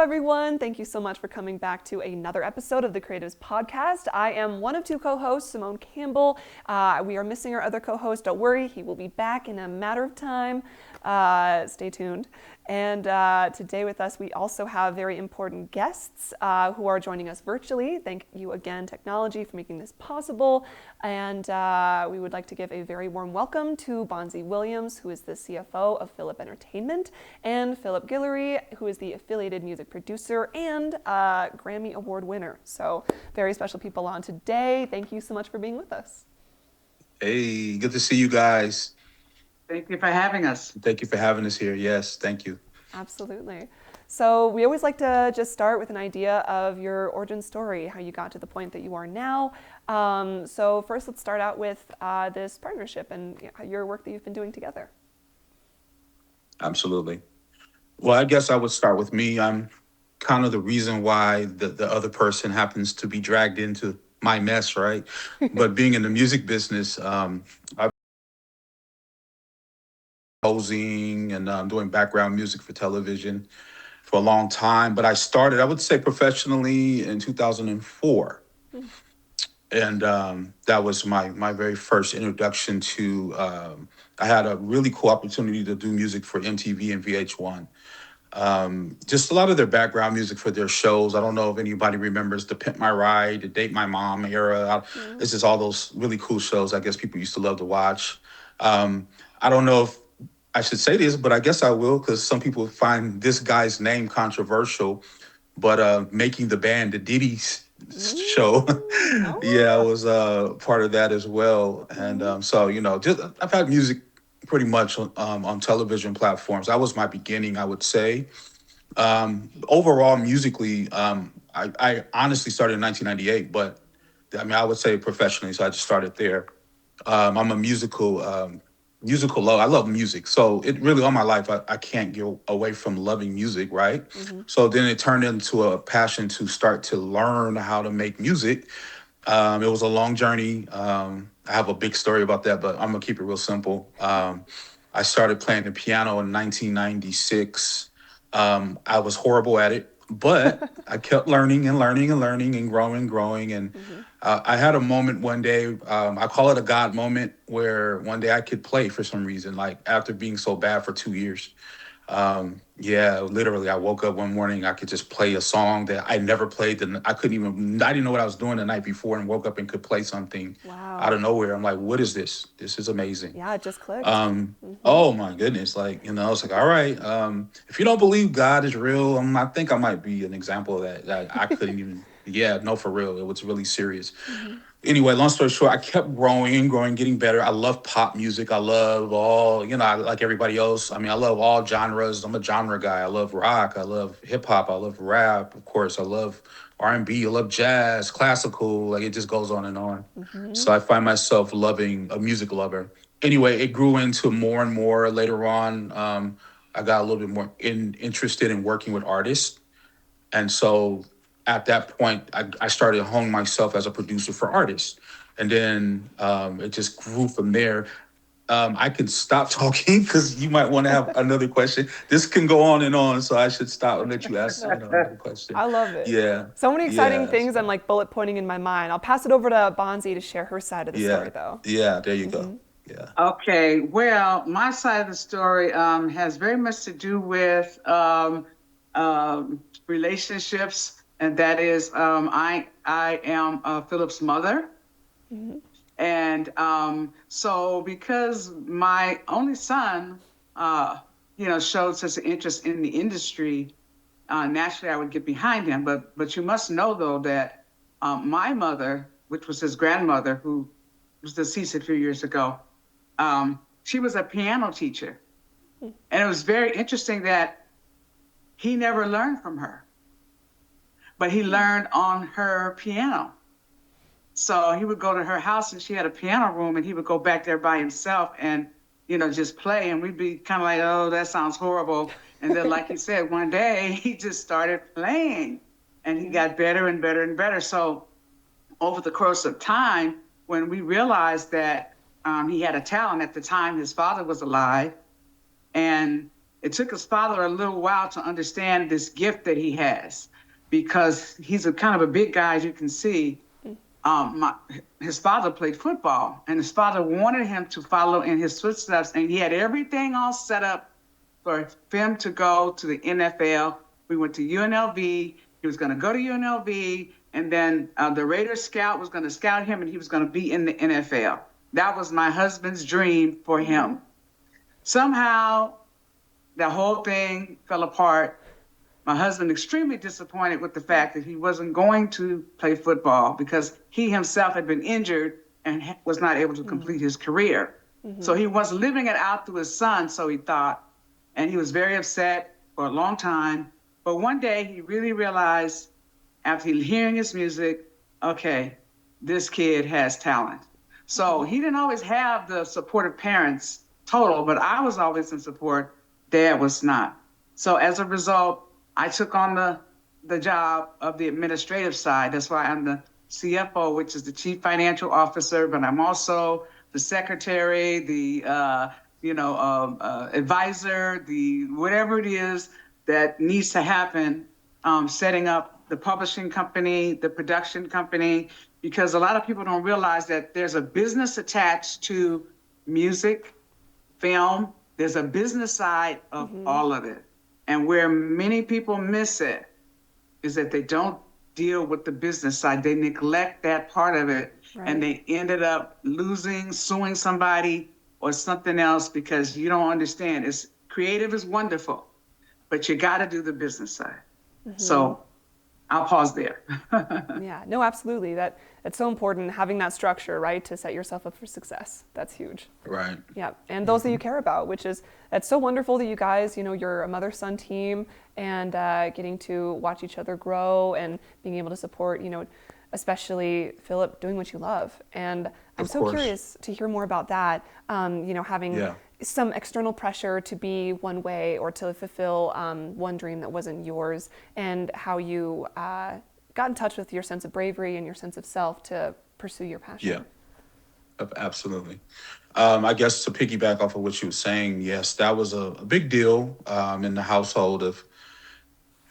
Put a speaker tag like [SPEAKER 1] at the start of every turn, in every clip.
[SPEAKER 1] everyone. Thank you so much for coming back to another episode of the Creatives Podcast. I am one of two co-hosts, Simone Campbell. We are missing our other co-host. Don't worry, he will be back in a matter of time. Stay tuned. And today with us, we also have very important guests who are joining us virtually. Thank you again, technology, for making this possible. And we would like to give a very warm welcome to Bonzi William, who is the CFO of Phillip Entertainment, and Phillip Guillory, who is the affiliated music producer and Grammy Award winner. So very special people on today. Thank you so much for being with us.
[SPEAKER 2] Hey, good to see you guys.
[SPEAKER 3] Thank you for having us.
[SPEAKER 2] Thank you for having us here. Yes, thank you.
[SPEAKER 1] Absolutely. So we always like to just start with an idea of your origin story, how you got to the point that you are now. So first, let's start out with this partnership and your work that you've been doing together.
[SPEAKER 2] Absolutely. Well, I guess I would start with me. I'm kind of the reason why the other person happens to be dragged into my mess, right? But being in the music business, I've composing and doing background music for television for a long time. But I started, I would say, professionally in 2004. And that was my very first introduction to, I had a really cool opportunity to do music for MTV and VH1. Just a lot of their background music for their shows. I don't know if anybody remembers the Pimp My Ride, the Date My Mom era. It's just all those really cool shows I guess people used to love to watch. I don't know if I should say this, but I guess I will because some people find this guy's name controversial. But making the band, the Diddy's show, yeah, I was part of that as well. And so, just I've had music pretty much on television platforms. That was my beginning, I would say. Overall, musically, I honestly started in 1998, but I mean, I would say professionally, so I just started there. I'm a musical love. I love music. So it really, all my life, I can't get away from loving music, right? So then it turned into a passion to start to learn how to make music. It was a long journey. I have a big story about that, but I'm gonna keep it real simple. I started playing the piano in 1996. I was horrible at it, but I kept learning and learning and learning and growing. And I had a moment one day, I call it a God moment, where one day I could play for some reason, like after being so bad for 2 years. Yeah, literally, I woke up one morning, I could just play a song that I never played. I didn't know what I was doing the night before and woke up and could play something out of nowhere. I'm like, what is this? This is amazing.
[SPEAKER 1] Yeah, it just clicked.
[SPEAKER 2] Oh my goodness. Like, it's like, all right, if you don't believe God is real, I think I might be an example of that. I couldn't even, yeah, no, for real. It was really serious. Anyway, long story short, I kept growing, getting better. I love pop music. I love all, like everybody else. I mean, I love all genres. I'm a genre guy. I love rock. I love hip hop. I love rap. Of course, I love R&B. I love jazz, classical. Like it just goes on and on. So I find myself loving a music lover. Anyway, it grew into more and more later on. I got a little bit more interested in working with artists. And so at that point, I started honing myself as a producer for artists. And then it just grew from there. I can stop talking because you might want to have another question. This can go on and on, so I should stop and let you ask another question.
[SPEAKER 1] I love it.
[SPEAKER 2] Yeah.
[SPEAKER 1] So many exciting things
[SPEAKER 2] So,
[SPEAKER 1] I'm like bullet pointing in my mind. I'll pass it over to Bonzi to share her side of the story, though.
[SPEAKER 2] yeah, there you go. Yeah.
[SPEAKER 3] Okay, well, my side of the story has very much to do with relationships, and that is I am Philip's mother. And so because my only son, showed such an interest in the industry, naturally I would get behind him. But you must know, though, that my mother, which was his grandmother, who was deceased a few years ago, she was a piano teacher. And it was very interesting that he never learned from her, but he learned on her piano. So he would go to her house and she had a piano room and he would go back there by himself and, just play. And we'd be kind of like, oh, that sounds horrible. And then, like you said, one day he just started playing and he got better and better and better. So over the course of time, when we realized that he had a talent, at the time his father was alive, and it took his father a little while to understand this gift that he has, because he's a kind of a big guy, as you can see. His father played football, and his father wanted him to follow in his footsteps, and he had everything all set up for him to go to the NFL. We went to UNLV. He was going to go to UNLV, and then the Raiders scout was going to scout him, and he was going to be in the NFL. That was my husband's dream for him. Somehow, the whole thing fell apart. My husband extremely disappointed with the fact that he wasn't going to play football because he himself had been injured and was not able to complete his career. So he was living it out through his son, so he thought, and he was very upset for a long time. But one day he really realized, after hearing his music, okay, this kid has talent. So he didn't always have the supportive parents total, but I was always in support. Dad was not. So as a result, I took on the job of the administrative side. That's why I'm the CFO, which is the Chief Financial Officer, but I'm also the secretary, the advisor, the whatever it is that needs to happen, setting up the publishing company, the production company, because a lot of people don't realize that there's a business attached to music, film. There's a business side of all of it. And where many people miss it is that they don't deal with the business side. They neglect that part of it, and they ended up suing somebody or something else, because you don't understand. Creative is wonderful, but you got to do the business side. So I'll pause there.
[SPEAKER 1] Yeah, no, absolutely. That's so important, having that structure, right, to set yourself up for success. That's huge.
[SPEAKER 2] Right.
[SPEAKER 1] Yeah, and those that you care about, that's so wonderful that you guys, you're a mother-son team, and getting to watch each other grow and being able to support, especially Phillip doing what you love. And I'm so curious to hear more about that, having some external pressure to be one way or to fulfill one dream that wasn't yours, and how you got in touch with your sense of bravery and your sense of self to pursue your passion.
[SPEAKER 2] Yeah, absolutely. I guess to piggyback off of what you were saying, yes, that was a big deal in the household of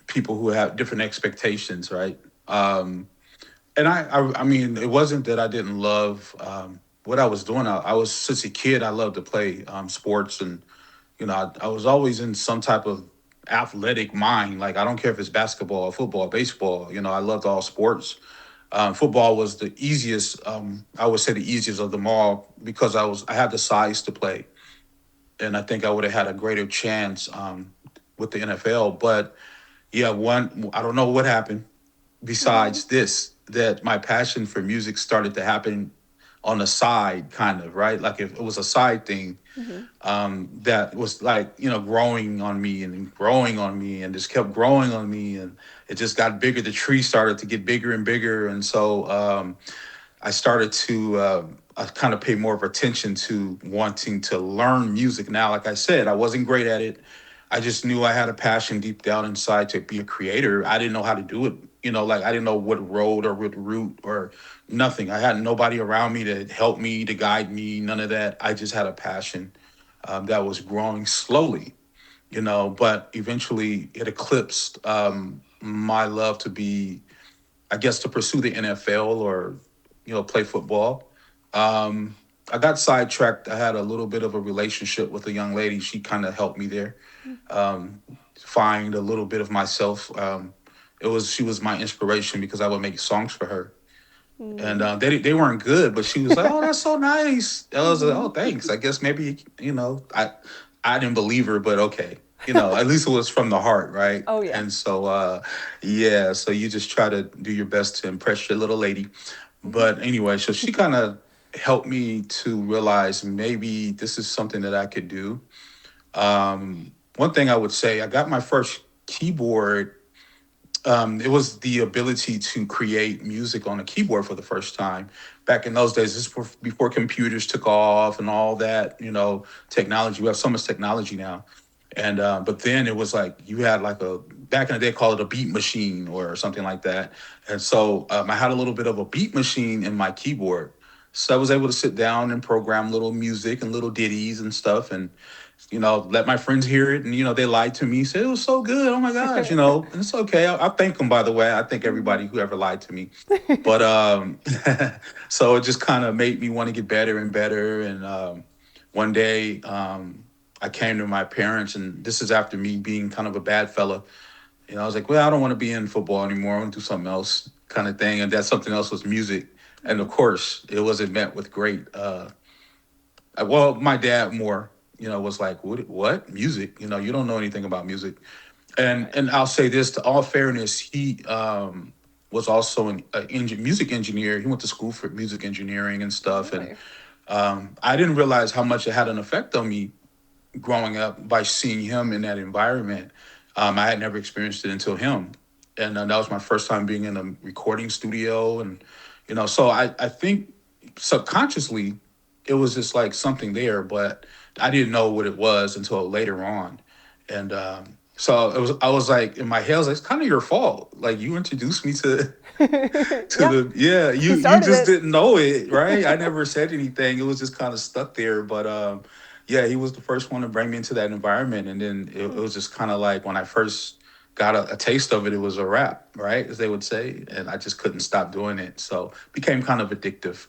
[SPEAKER 2] people who have different expectations, right? And I mean, it wasn't that I didn't love what I was doing. I was, since a kid, I loved to play sports, and I was always in some type of athletic mind. Like, I don't care if it's basketball, football, baseball. I loved all sports. Football was the easiest. I would say the easiest of them all, because I had the size to play, and I think I would have had a greater chance with the NFL. But yeah, I don't know what happened besides this, that my passion for music started to happen on the side, kind of, right? Like, if it was a side thing, that was like, growing on me and growing on me, and just kept growing on me. And it just got bigger. The tree started to get bigger and bigger. And so I started to kind of pay more of attention to wanting to learn music. Now, like I said, I wasn't great at it. I just knew I had a passion deep down inside to be a creator. I didn't know how to do it. Like, I didn't know what road or what route or nothing. I had nobody around me to help me, to guide me, none of that. I just had a passion that was growing slowly, but eventually it eclipsed my love to be, I guess, to pursue the NFL or, play football. I got sidetracked. I had a little bit of a relationship with a young lady. She kind of helped me there, find a little bit of myself. She was my inspiration, because I would make songs for her. And they weren't good, but she was like, "Oh, that's so nice." I was like, "Oh, thanks. I guess maybe I didn't believe her, but okay, at least it was from the heart, right?"
[SPEAKER 1] Oh, yeah.
[SPEAKER 2] And so so you just try to do your best to impress your little lady. But anyway, so she kind of helped me to realize maybe this is something that I could do. One thing I would say, I got my first keyboard. It was the ability to create music on a keyboard for the first time. Back in those days, this was before computers took off and all that, technology. We have so much technology now. And but then it was like, you had like back in the day, call it a beat machine or something like that. And so I had a little bit of a beat machine in my keyboard. So I was able to sit down and program little music and little ditties and stuff, and let my friends hear it, and they lied to me, said it was so good. Oh my gosh, and it's okay. I thank them, by the way. I thank everybody who ever lied to me. But so it just kind of made me want to get better and better. And one day, I came to my parents, and this is after me being kind of a bad fella. I was like, well, I don't want to be in football anymore. I want to do something else, kind of thing. And that something else was music. And of course, it wasn't met with great. Well, my dad more, was like, what music? You don't know anything about music. And I'll say this, to all fairness, he was also an music engineer. He went to school for music engineering and stuff.
[SPEAKER 1] Really?
[SPEAKER 2] And I didn't realize how much it had an effect on me growing up by seeing him in that environment. I had never experienced it until him. And that was my first time being in a recording studio. And, so I think subconsciously it was just like something there, but I didn't know what it was until later on. And so I was like, in my head, I was like, it's kind of your fault. Like, you introduced me to you just didn't know it, right? I never said anything. It was just kind of stuck there. But yeah, he was the first one to bring me into that environment. And then it was just kind of like when I first got a taste of it, it was a wrap, right? As they would say. And I just couldn't stop doing it. So it became kind of addictive.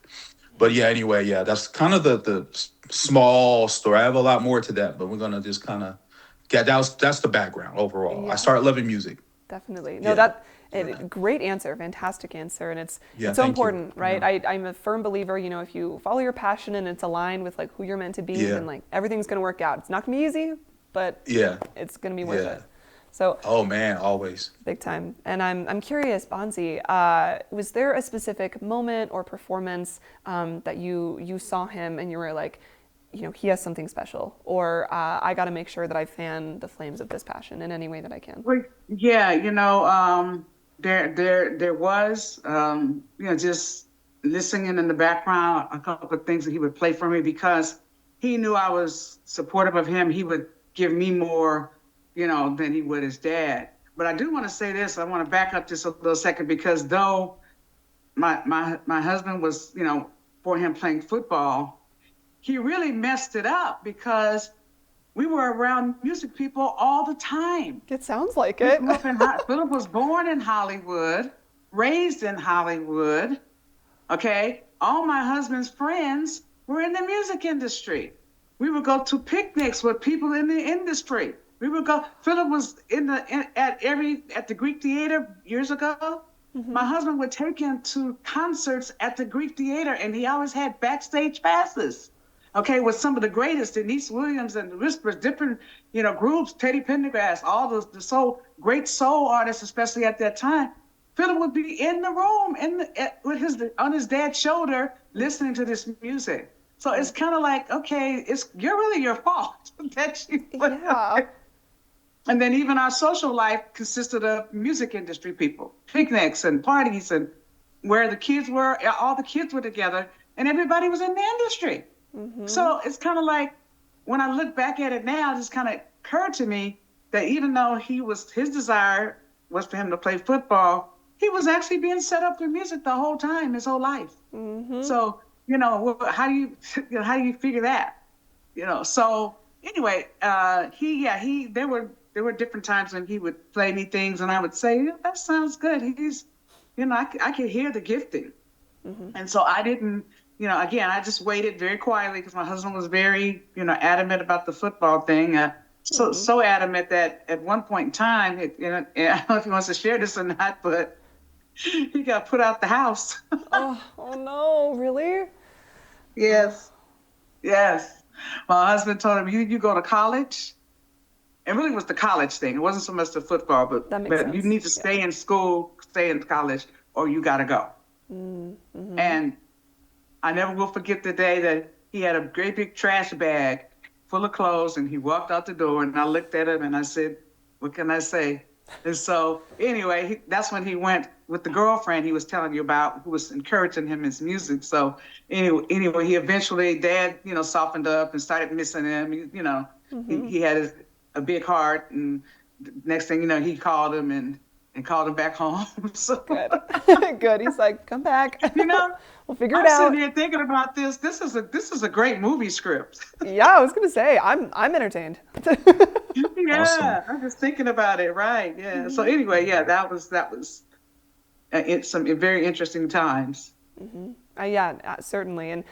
[SPEAKER 2] But yeah, anyway, yeah, that's kind of the small story. I have a lot more to that, but we're going to just kind of that's the background overall.
[SPEAKER 1] Yeah.
[SPEAKER 2] I started loving music.
[SPEAKER 1] Definitely. No, great answer. Fantastic answer. And it's so important, right? Yeah. I'm a firm believer, if you follow your passion and it's aligned with like who you're meant to be, then like everything's going to work out. It's not going to be easy, but it's going to be worth it. So,
[SPEAKER 2] oh man, always.
[SPEAKER 1] Big time. And I'm curious, Bonzi, was there a specific moment or performance that you saw him and you were like, he has something special, or I got to make sure that I fan the flames of this passion in any way that I can?
[SPEAKER 3] Well, yeah, there was, just listening in the background, a couple of things that he would play for me because he knew I was supportive of him. He would give me more, than he would his dad. But I do want to say this. I want to back up just a little second because though my husband was, for him playing football, he really messed it up because we were around music people all the time.
[SPEAKER 1] It sounds like it.
[SPEAKER 3] Phillip was born in Hollywood, raised in Hollywood. Okay. All my husband's friends were in the music industry. We would go to picnics with people in the industry. We would go. Phillip was at the Greek Theater years ago. Mm-hmm. My husband would take him to concerts at the Greek Theater, and he always had backstage passes. Okay, with some of the greatest, Denise Williams and the Whispers, different groups, Teddy Pendergrass, all the great soul artists, especially at that time. Phillip would be in the room on his dad's shoulder, listening to this music. So it's kind of like, okay, you're really your fault that you.
[SPEAKER 1] Yeah.
[SPEAKER 3] And then even our social life consisted of music industry people, picnics and parties, and where the kids were, all the kids were together, and everybody was in the industry. Mm-hmm. So it's kind of like, when I look back at it now, it just kind of occurred to me that even though his desire was for him to play football, he was actually being set up for music the whole time, his whole life. Mm-hmm. So, how do you figure that? So anyway, there were different times when he would play me things and I would say, that sounds good. He's, I could hear the gifting. Mm-hmm. And so I didn't, again, I just waited very quietly because my husband was very, adamant about the football thing. So adamant that at one point in time, I don't know if he wants to share this or not, but he got put out the house.
[SPEAKER 1] oh no, really?
[SPEAKER 3] Yes. My husband told him, you go to college. It really was the college thing. It wasn't so much the football, but you need to stay in school, stay in college, or you got to go. Mm-hmm. And I never will forget the day that he had a great big trash bag full of clothes, and he walked out the door, and I looked at him, and I said, what can I say? And so anyway, that's when he went with the girlfriend he was telling you about, who was encouraging him in his music. So anyway, he eventually, Dad, softened up and started missing him. Mm-hmm. He had a big heart, and next thing you know, he called him and called him back home. So
[SPEAKER 1] good. He's like, come back. We'll figure it
[SPEAKER 3] I'm
[SPEAKER 1] out.
[SPEAKER 3] sitting here thinking about this. This is a great movie script.
[SPEAKER 1] Yeah, I was gonna say I'm entertained.
[SPEAKER 2] Awesome.
[SPEAKER 3] Yeah, I'm just thinking about it. Right. Yeah. So anyway, yeah, that was it's some very interesting times.
[SPEAKER 1] Yeah, certainly, and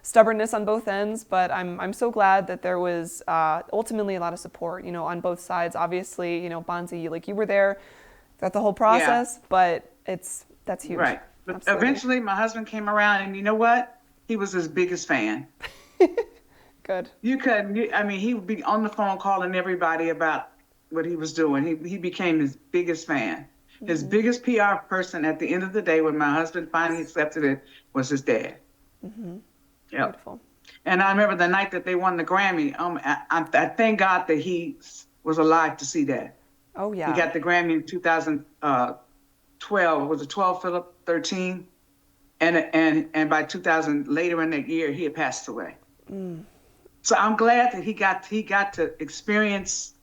[SPEAKER 1] stubbornness on both ends. But I'm so glad that there was ultimately a lot of support, on both sides. Obviously, Bonzi, like you were there throughout the whole
[SPEAKER 3] Yeah.
[SPEAKER 1] process, but that's huge.
[SPEAKER 3] Right. But
[SPEAKER 1] Absolutely.
[SPEAKER 3] eventually, my husband came around, and you know what? He was his biggest fan.
[SPEAKER 1] Good.
[SPEAKER 3] You couldn't. I mean, he would be on the phone calling everybody about what he was doing. He became his biggest fan. His biggest PR person at the end of the day, when my husband finally accepted it, was his dad. Yep.
[SPEAKER 1] Beautiful.
[SPEAKER 3] And I remember the night that they won the Grammy. I thank God that he was alive to see that.
[SPEAKER 1] Oh yeah.
[SPEAKER 3] He got the Grammy in 2012. Was it 12, Phillip? 13? And by 2000, later in that year, he had passed away. So I'm glad that he got to experience,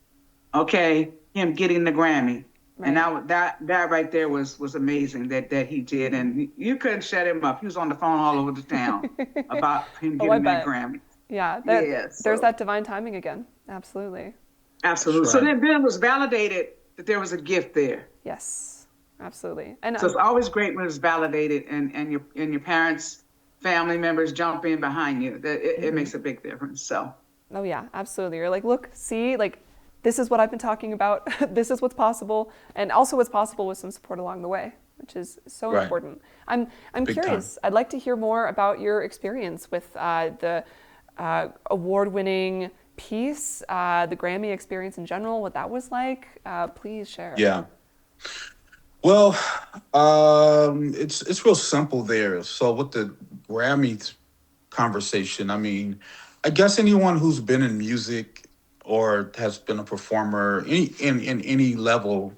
[SPEAKER 3] him getting the Grammy.
[SPEAKER 1] Right.
[SPEAKER 3] And that right there was amazing that he did. And you couldn't shut him up. He was on the phone all over the town about him
[SPEAKER 1] Oh, I
[SPEAKER 3] getting that
[SPEAKER 1] bet.
[SPEAKER 3] Grammy.
[SPEAKER 1] Yeah.
[SPEAKER 3] Yes.
[SPEAKER 1] There's that divine timing again. Absolutely.
[SPEAKER 3] Absolutely.
[SPEAKER 2] That's
[SPEAKER 3] So
[SPEAKER 2] right.
[SPEAKER 3] then it was validated that there was a gift there.
[SPEAKER 1] Yes. Absolutely. And
[SPEAKER 3] So it's always great when it's validated and your parents, family members jump in behind you. That it makes a big difference. So
[SPEAKER 1] oh yeah, absolutely. You're like, look, see, like this is what I've been talking about. This is what's possible, and also what's possible with some support along the way, which is so
[SPEAKER 2] Right.
[SPEAKER 1] important. I'm
[SPEAKER 2] Big
[SPEAKER 1] curious.
[SPEAKER 2] time.
[SPEAKER 1] I'd like to hear more about your experience with the award-winning piece, the Grammy experience in general, what that was like. Please share.
[SPEAKER 2] Yeah. Well, it's real simple there. So with the Grammy conversation, I mean, I guess anyone who's been in music or has been a performer in any level,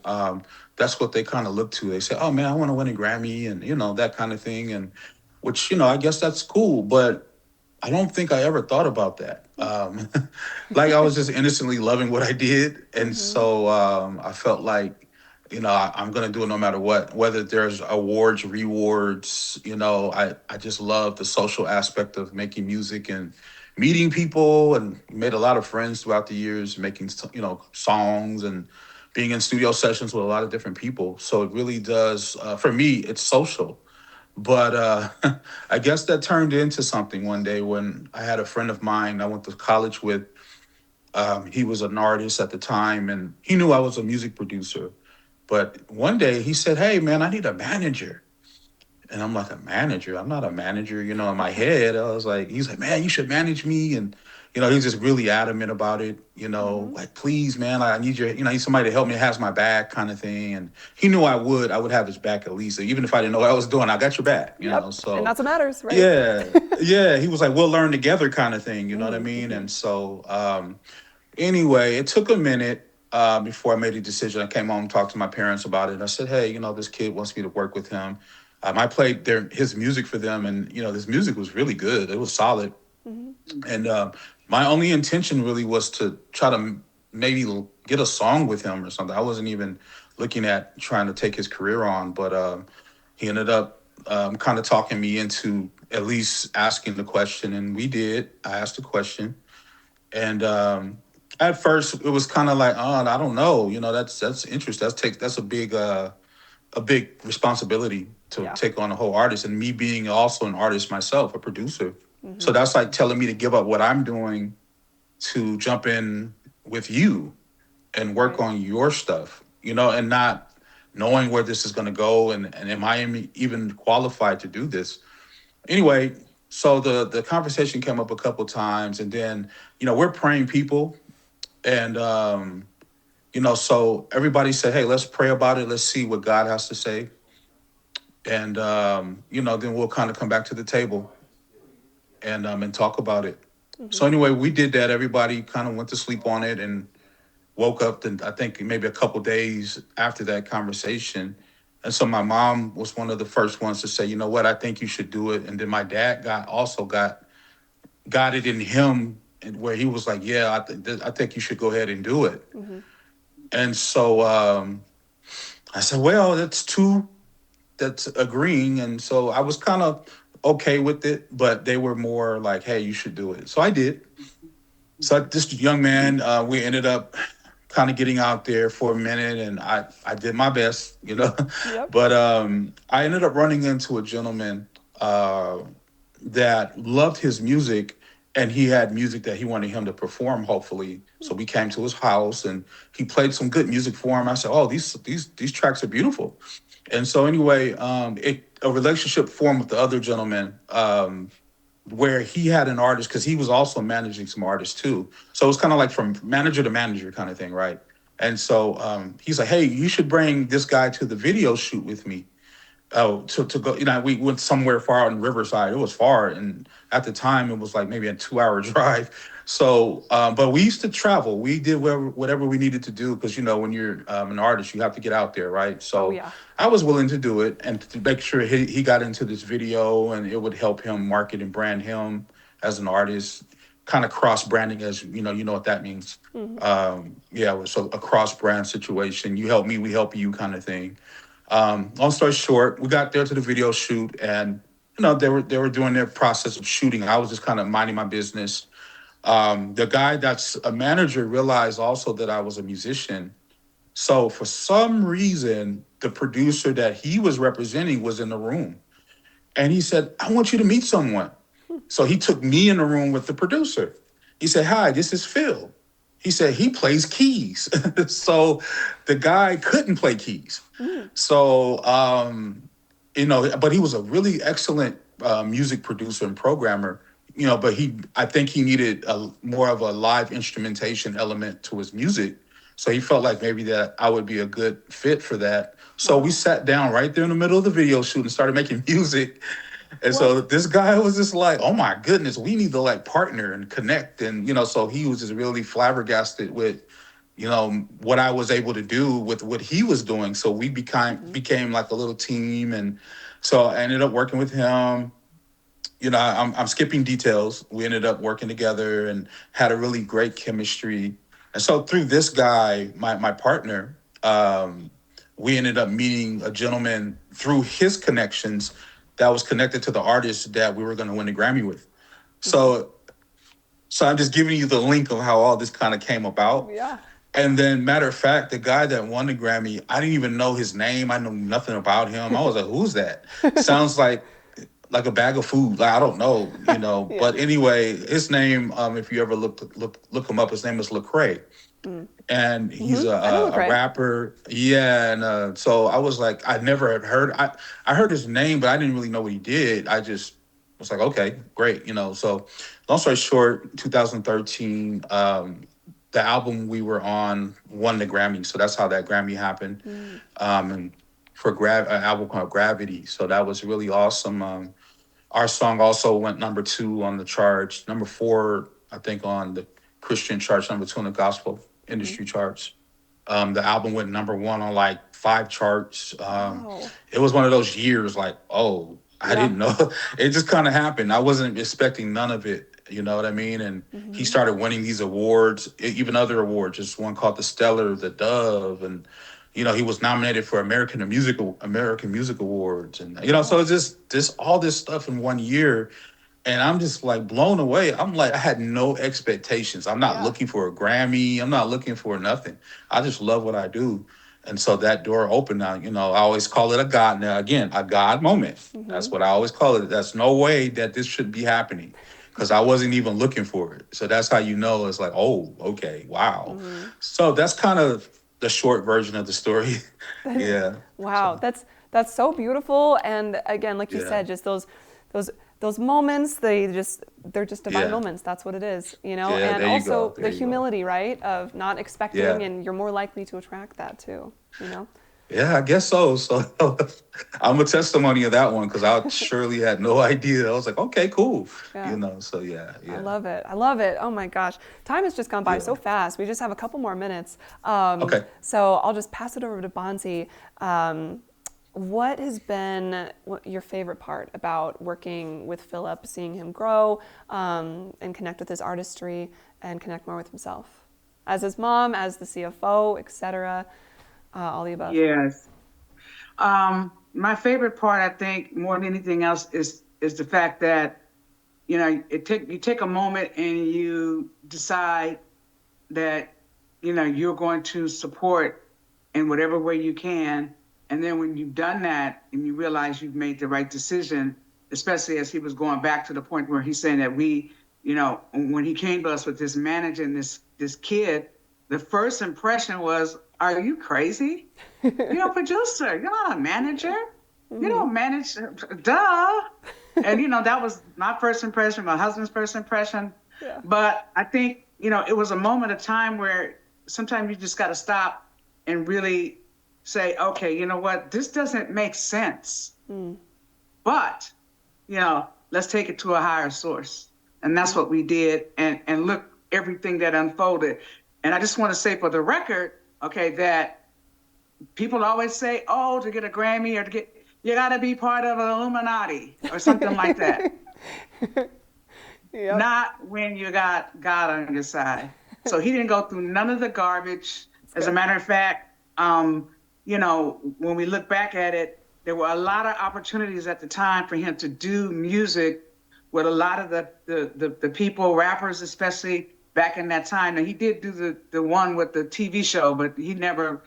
[SPEAKER 2] that's what they kind of look to. They say, "Oh man, I want to win a Grammy," and that kind of thing, and which I guess that's cool, but I don't think I ever thought about that. Like I was just innocently loving what I did, and so I felt like, I'm gonna do it no matter what. Whether there's awards, rewards, I just love the social aspect of making music and meeting people, and made a lot of friends throughout the years, making songs and being in studio sessions with a lot of different people. So it really does, for me, it's social. But I guess that turned into something one day when I had a friend of mine I went to college with. He was an artist at the time, and he knew I was a music producer. But one day he said, "Hey, man, I need a manager." And I'm like, "A manager? I'm not a manager." In my head, I was like, he's like, "Man, you should manage me." And, he's just really adamant about it, like, "Please, man, I need your, I need somebody to help me, has my back," kind of thing. And he knew I would have his back at least. Even if I didn't know what I was doing, I got your back,
[SPEAKER 1] Yep. And
[SPEAKER 2] So
[SPEAKER 1] that's what matters, right?
[SPEAKER 2] yeah, yeah. He was like, "We'll learn together," kind of thing. You know what I mean? And so, anyway, it took a minute before I made a decision. I came home, talked to my parents about it. I said, "Hey, this kid wants me to work with him." I played his music for them, and this music was really good. It was solid, and my only intention really was to try to maybe get a song with him or something. I wasn't even looking at trying to take his career on, but he ended up kind of talking me into at least asking the question, and we did. I asked the question, and at first it was kind of like, "Oh, I don't know. That's interesting. That's a big responsibility to
[SPEAKER 1] Yeah.
[SPEAKER 2] take on a whole artist, and me being also an artist myself, a producer. So that's like telling me to give up what I'm doing to jump in with you and work
[SPEAKER 1] Right.
[SPEAKER 2] on your stuff, and not knowing where this is going to go, and am I even qualified to do this?" Anyway, so the conversation came up a couple times, and then we're praying people, and so everybody said, "Hey, let's pray about it. Let's see what God has to say." And then we'll kind of come back to the table and talk about it. So anyway, we did that. Everybody kind of went to sleep on it and woke up. And I think maybe a couple days after that conversation. And so my mom was one of the first ones to say, "You know what? I think you should do it." And then my dad got it in him, and where he was like, "Yeah, I think you should go ahead and do it." And so I said, "Well, that's two that's agreeing." And so I was kind of okay with it, but they were more like, "Hey, you should do it." So I did. So this young man, we ended up kind of getting out there for a minute, and I did my best,
[SPEAKER 1] Yep.
[SPEAKER 2] but I ended up running into a gentleman uh, that loved his music, and he had music that he wanted him to perform. Hopefully, so we came to his house, and he played some good music for him. I said, "Oh, these tracks are beautiful." And so anyway, a relationship formed with the other gentleman. Where he had an artist because he was also managing some artists too. So it was kind of like from manager to manager kind of thing, right? And so he's like, "Hey, you should bring this guy to the video shoot with me." Oh, to go, we went somewhere far out in Riverside. It was far, and at the time, it was like maybe a 2 hour drive. So, but we used to travel. We did whatever we needed to do because when you're an artist, you have to get out there, right?
[SPEAKER 1] Oh
[SPEAKER 2] So,
[SPEAKER 1] yeah.
[SPEAKER 2] I was willing to do it and to make sure he got into this video, and it would help him market and brand him as an artist. Kind of cross branding, as you know what that means. Yeah, it was a cross brand situation. You help me, we help you, kind of thing. Long story short, we got there to the video shoot, and they were doing their process of shooting. I was just kind of minding my business. The guy that's a manager realized also that I was a musician. So for some reason, the producer that he was representing was in the room, and he said, "I want you to meet someone." So he took me in the room with the producer. He said, "Hi, this is Phil." He said he plays keys. So the guy couldn't play keys.
[SPEAKER 1] Mm.
[SPEAKER 2] So but he was a really excellent music producer and programmer. But I think he needed more of a live instrumentation element to his music. So he felt like maybe that I would be a good fit for that. So we
[SPEAKER 1] Wow.
[SPEAKER 2] sat down right there in the middle of the video shoot and started making music. And so
[SPEAKER 1] What?
[SPEAKER 2] this guy was just like, "Oh my goodness, we need to like partner and connect." And so he was just really flabbergasted with what I was able to do with what he was doing. So we
[SPEAKER 1] Mm-hmm.
[SPEAKER 2] became like a little team, and so I ended up working with him. I'm skipping details. We ended up working together and had a really great chemistry. And so through this guy, my partner, we ended up meeting a gentleman through his connections that was connected to the artist that we were going to win the Grammy with.
[SPEAKER 1] Mm-hmm.
[SPEAKER 2] So I'm just giving you the link of how all this kind of came about.
[SPEAKER 1] Yeah.
[SPEAKER 2] And then, matter of fact, the guy that won the Grammy, I didn't even know his name. I know nothing about him. I was like, "Who's that?" Sounds like a bag of food. Like I don't know.
[SPEAKER 1] Yeah.
[SPEAKER 2] But anyway, his name, if you ever look him up, his name is Lecrae,
[SPEAKER 1] Mm.
[SPEAKER 2] and he's
[SPEAKER 1] Mm-hmm. I know
[SPEAKER 2] a
[SPEAKER 1] Lecrae.
[SPEAKER 2] rapper. Yeah, and so I was like, I never had heard. I heard his name, but I didn't really know what he did. I just was like, okay, great. So long story short, 2013. The album we were on won the Grammy, so that's how that Grammy happened.
[SPEAKER 1] Mm.
[SPEAKER 2] And for an album called Gravity, so that was really awesome. Our song also went number 2 on the charts, number 4, I think, on the Christian charts, number 2 on the gospel
[SPEAKER 1] Mm-hmm.
[SPEAKER 2] industry charts. The album went number 1 on like 5 charts.
[SPEAKER 1] Wow.
[SPEAKER 2] It was one of those years like, oh, I
[SPEAKER 1] Yeah.
[SPEAKER 2] didn't know. It just kind of happened. I wasn't expecting none of it. You know what I mean? And he
[SPEAKER 1] Mm-hmm.
[SPEAKER 2] started winning these awards, even other awards. Just one called the Stellar, the Dove, and he was nominated for American Music Awards, and so
[SPEAKER 1] Wow.
[SPEAKER 2] it's just all this stuff in one year, and I'm just like blown away. I'm like, I had no expectations. I'm not
[SPEAKER 1] Yeah.
[SPEAKER 2] looking for a Grammy. I'm not looking for nothing. I just love what I do. And so that door opened now. I always call it a God. Now, again, a God moment. That's
[SPEAKER 1] Mm-hmm.
[SPEAKER 2] what I always call it. That's no way that this should be happening because I wasn't even looking for it. So that's how it's like, oh, okay, wow.
[SPEAKER 1] Mm-hmm.
[SPEAKER 2] So that's kind of the short version of the story. Yeah.
[SPEAKER 1] Wow,
[SPEAKER 2] So,
[SPEAKER 1] that's so beautiful. And again, like you
[SPEAKER 2] yeah.
[SPEAKER 1] said, just those those moments, they're just divine
[SPEAKER 2] Yeah.
[SPEAKER 1] moments. That's what it is,
[SPEAKER 2] Yeah.
[SPEAKER 1] And
[SPEAKER 2] There you go.
[SPEAKER 1] also
[SPEAKER 2] There
[SPEAKER 1] the
[SPEAKER 2] you go.
[SPEAKER 1] humility, right, of not expecting,
[SPEAKER 2] Yeah.
[SPEAKER 1] and you're more likely to attract that too.
[SPEAKER 2] Yeah, I guess so. So I'm a testimony of that one because I surely had no idea. I was like, okay, cool.
[SPEAKER 1] Yeah.
[SPEAKER 2] So yeah,
[SPEAKER 1] I
[SPEAKER 2] yeah,
[SPEAKER 1] love it. I love it. Oh my gosh. Time has just gone by so
[SPEAKER 2] yeah.
[SPEAKER 1] fast. We just have a couple more minutes.
[SPEAKER 2] Okay.
[SPEAKER 1] So I'll just pass it over to Bonzi. What has been your favorite part about working with Phillip, seeing him grow and connect with his artistry and connect more with himself? As his mom, as the CFO, etc., all the above.
[SPEAKER 3] Yes. My favorite part, I think, more than anything else, is is the fact that, you know, you take a moment and you decide that, you know, you're going to support in whatever way you can. And then when you've done that and you realize you've made the right decision, especially as he was going back to the point where he's saying that we, you know, when he came to us with this managing this kid, the first impression was, are you crazy? You're a producer, you're not a manager. You don't manage, duh. And, you know, that was my first impression, my husband's first impression.
[SPEAKER 1] Yeah.
[SPEAKER 3] But I think, you know, it was a moment of time where sometimes you just got to stop and really say, okay, you know what, this doesn't make sense. But, you know, let's take it to a higher source. And that's what we did. And look, everything that unfolded. And I just want to say for the record, okay, that people always say, oh, to get a Grammy or to get, you got to be part of an Illuminati or something like that.
[SPEAKER 1] Yep.
[SPEAKER 3] Not when you got God on your side. So he didn't go through none of the garbage. As a matter of fact, you know, when we look back at it, there were a lot of opportunities at the time for him to do music with a lot of the people, rappers especially, back in that time. And he did do the one with the TV show, but he never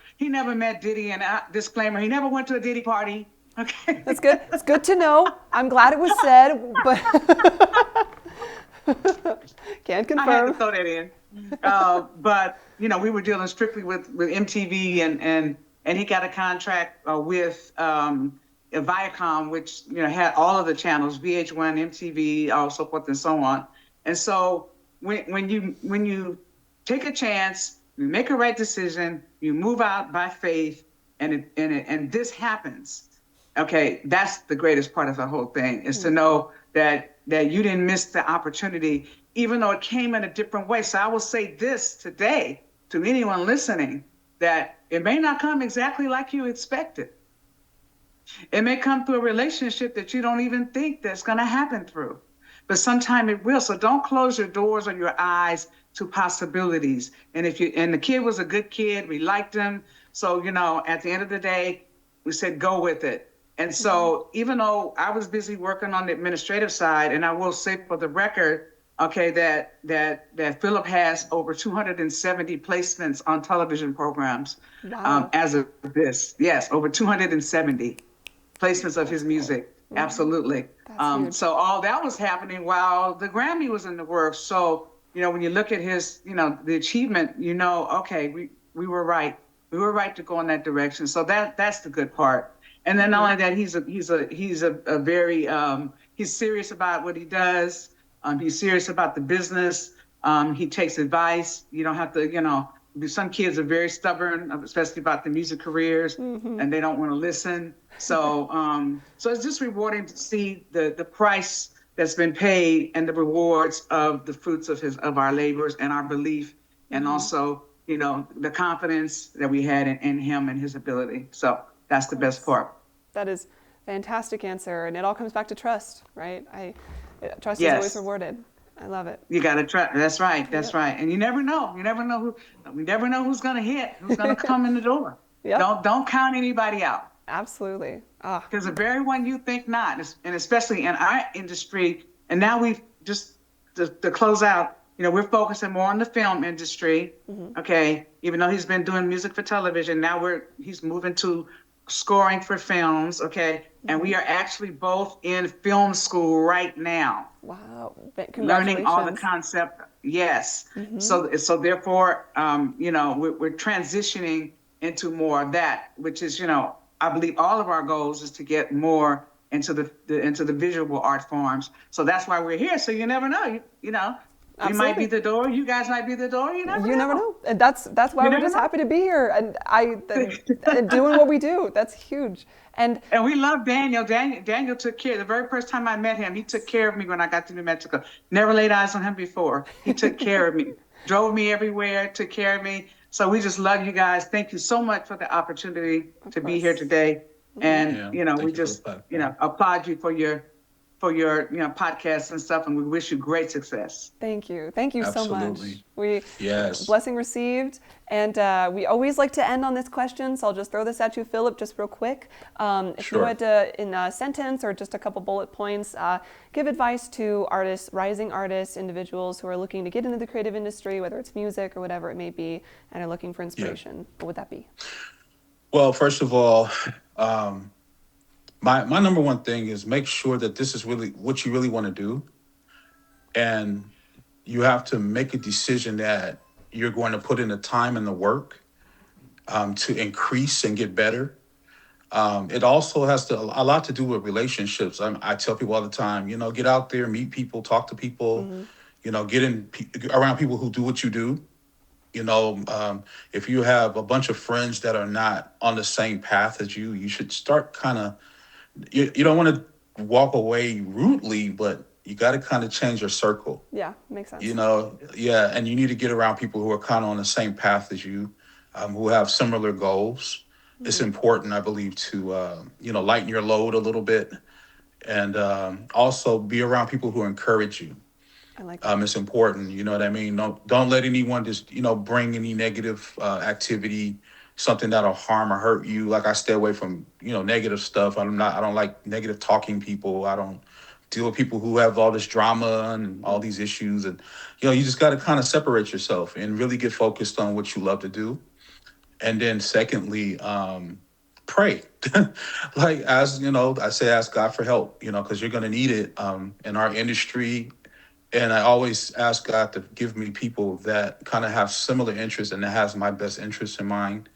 [SPEAKER 3] met Diddy. And disclaimer, he never went to a Diddy party. Okay.
[SPEAKER 1] That's good. It's good to know. I'm glad it was said, but can't confirm.
[SPEAKER 3] I had to throw that in. But, you know, we were dealing strictly with MTV and he got a contract with Viacom, which, you know, had all of the channels, VH1, MTV, so forth and so on. And so when you take a chance, you make a right decision, you move out by faith, and this happens. Okay, that's the greatest part of the whole thing, is to know that you didn't miss the opportunity, even though it came in a different way. So I will say this today to anyone listening, that it may not come exactly like you expected. It may come through a relationship that you don't even think that's going to happen through, but sometime it will. So don't close your doors or your eyes to possibilities. And the kid was a good kid, we liked him. So, you know, at the end of the day, we said, go with it. And so even though I was busy working on the administrative side, and I will say for the record, okay, that Phillip has over 270 placements on television programs.
[SPEAKER 1] Wow.
[SPEAKER 3] As of this. Yes, over 270 placements of his music. Absolutely. So all that was happening while the Grammy was in the works. So, you know, when you look at his, you know, the achievement, you know, okay, we were right. We were right to go in that direction. So that's the good part. And then not only that, he's a very he's serious about what he does. He's serious about the business. He takes advice. You don't have to, you know, some kids are very stubborn, especially about the music careers, and they don't want to listen. So so it's just rewarding to see the price that's been paid and the rewards of the fruits of our labors and our belief, and also, you know, the confidence that we had in him and his ability. So that's the best part.
[SPEAKER 1] That is a fantastic answer, and it all comes back to trust, right? Trust is
[SPEAKER 3] Yes.
[SPEAKER 1] always rewarded. I love it.
[SPEAKER 3] You got to trust. That's right. That's right. And you never know. We never know who's going to hit, who's going to come in the door.
[SPEAKER 1] Yep.
[SPEAKER 3] Don't count anybody out.
[SPEAKER 1] Absolutely.
[SPEAKER 3] Because the very one you think not, and especially in our industry, and now we've just to close out, you know, we're focusing more on the film industry. Okay, even though he's been doing music for television, now he's moving to scoring for films. Okay, and we are actually both in film school right now.
[SPEAKER 1] Wow.
[SPEAKER 3] Learning all the concept. Yes. So therefore, you know, we're transitioning into more of that, which is, you know, I believe all of our goals is to get more into the visual art forms. So that's why we're here. So you never know. You know, we might be the door. You guys might be the door. You never know.
[SPEAKER 1] And that's why we're just happy to be here and and doing what we do. That's huge. And
[SPEAKER 3] we love Daniel. Daniel took care. The very first time I met him, he took care of me when I got to New Mexico. Never laid eyes on him before. He took care of me, drove me everywhere, took care of me. So we just love you guys. Thank you so much for the opportunity to be here today. And you know, we just applaud you for for your podcasts and stuff, and we wish you great success.
[SPEAKER 1] Thank you so much.
[SPEAKER 2] Absolutely. Yes.
[SPEAKER 1] Blessing received. And we always like to end on this question, so I'll just throw this at you, Philip, just real quick. If you had to, in a sentence or just a couple bullet points, give advice to artists, rising artists, individuals who are looking to get into the creative industry, whether it's music or whatever it may be, and are looking for inspiration, what would that be?
[SPEAKER 2] Well, first of all, my number one thing is make sure that this is really what you really want to do. And you have to make a decision that you're going to put in the time and the work to increase and get better. It also has a lot to do with relationships. I tell people all the time, get out there, meet people, talk to people, get around people who do what you do. If you have a bunch of friends that are not on the same path as you, you should start kind of, you don't want to walk away rudely, but you got to kind of change your circle.
[SPEAKER 1] Yeah, makes sense.
[SPEAKER 2] And you need to get around people who are kind of on the same path as you, who have similar goals. Mm-hmm. It's important, I believe, to, lighten your load a little bit, and also be around people who encourage you.
[SPEAKER 1] I like that.
[SPEAKER 2] It's important, you know what I mean? Don't let anyone just, bring any negative activity, something that'll harm or hurt you. Like, I stay away from, negative stuff. I don't like negative talking people. I don't deal with people who have all this drama and all these issues. And, you just got to kind of separate yourself and really get focused on what you love to do. And then secondly, pray. Like, as I say, ask God for help, because you're going to need it in our industry. And I always ask God to give me people that kind of have similar interests and that has my best interests in mind,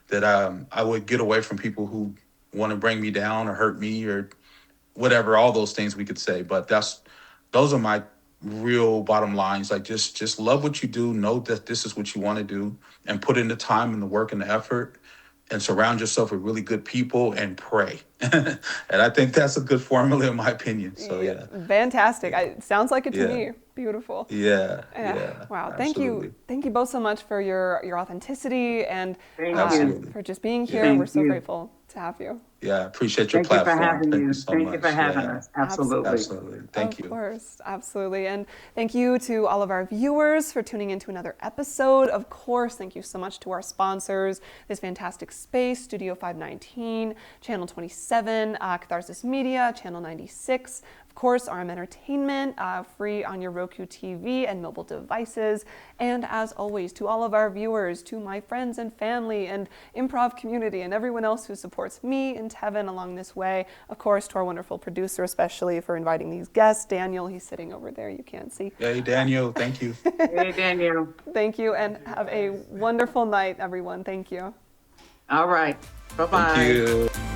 [SPEAKER 2] that I would get away from people who want to bring me down or hurt me or whatever, all those things we could say. But those are my real bottom lines. Like, just love what you do, know that this is what you want to do, and put in the time and the work and the effort, and surround yourself with really good people and pray. And I think that's a good formula in my opinion. So yeah.
[SPEAKER 1] Fantastic. It sounds like it to me. Beautiful.
[SPEAKER 2] Yeah.
[SPEAKER 1] Wow.
[SPEAKER 2] Absolutely.
[SPEAKER 1] Thank you both so much for your authenticity and for just being here.
[SPEAKER 3] Thank
[SPEAKER 1] We're so
[SPEAKER 3] you.
[SPEAKER 1] grateful to have you.
[SPEAKER 2] Yeah, I appreciate your
[SPEAKER 3] Thank
[SPEAKER 2] platform.
[SPEAKER 3] you for having
[SPEAKER 2] Thank
[SPEAKER 3] you.
[SPEAKER 2] you so
[SPEAKER 3] Thank
[SPEAKER 2] much.
[SPEAKER 3] you for having
[SPEAKER 2] Yeah.
[SPEAKER 3] us. Absolutely.
[SPEAKER 2] Absolutely. Thank you.
[SPEAKER 1] Of course, absolutely. And thank you to all of our viewers for tuning into another episode. Of course, thank you so much to our sponsors, this fantastic space, Studio 519, Channel 27, Catharsis Media, Channel 96, of course, RM Entertainment, free on your Roku TV and mobile devices. And as always, to all of our viewers, to my friends and family and improv community and everyone else who supports me and Tevin along this way. Of course, to our wonderful producer, especially for inviting these guests, Daniel. He's sitting over there. You can't see.
[SPEAKER 2] Hey, Daniel. Thank you.
[SPEAKER 3] Hey, Daniel.
[SPEAKER 1] Thank you, and have a wonderful night, everyone. Thank you.
[SPEAKER 3] All right. Bye-bye.
[SPEAKER 2] Thank you.